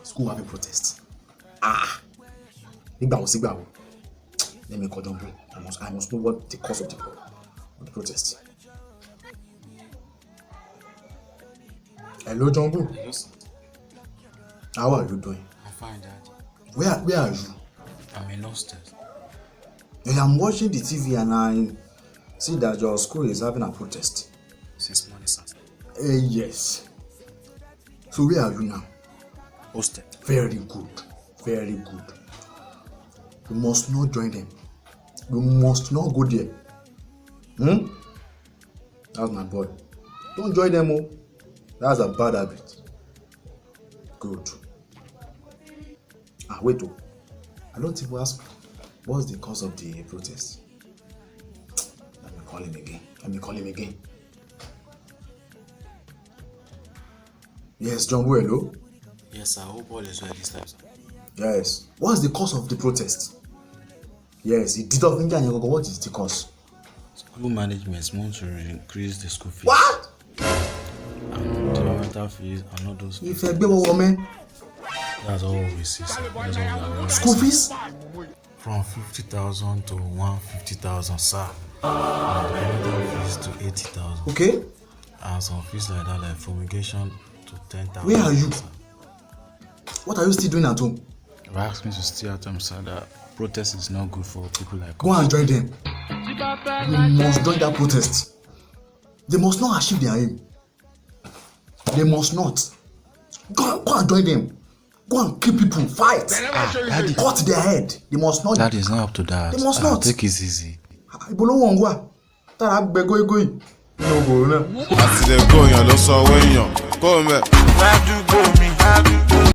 school having protest. Let me call Jumbo. I must know what the cause of the protest. Hello, Jumbo. Hello, sir. How are you doing? I'm fine, Dad. Where are you? I'm in hostel. I'm watching the TV and I see that your school is having a protest. Since morning, sir. Yes. So where are you now? Hostel. Very good. Very good. You must not join them. You must not go there. That's my boy. Don't join them, oh. That's a bad habit. Good. Wait, oh. I don't even ask what's the cause of the protest. Let me call him again. Yes, John, hello? Yes, sir. I hope all is well this time, sir. Yes. What's the cause of the protest? Yes, it did of India. What is the cause? School management wants to increase the school fees. What? And the rental fees and all those fees. If you woman. That's all we see, sir. That's all we are. School fees? From 50,000 to 150,000, sir. And the rental fees to 80,000. Okay. And some fees like that, like fumigation to 10,000. Where are you? Sir. What are you still doing at home? If I ask me to stay at home, sir, that protest is not good for people like Go us. and join them. You must join that protest. They must not achieve their aim. They must not. Go and join them. Go and kill people. Fight. Daddy. Cut their head. They must not. That is not up to that. They must not. Take it easy. Ibolo wongwa. Tara gbe going. No go na. Àti lè gbóyàn ló sọ owó èèyàn kó o mẹ́.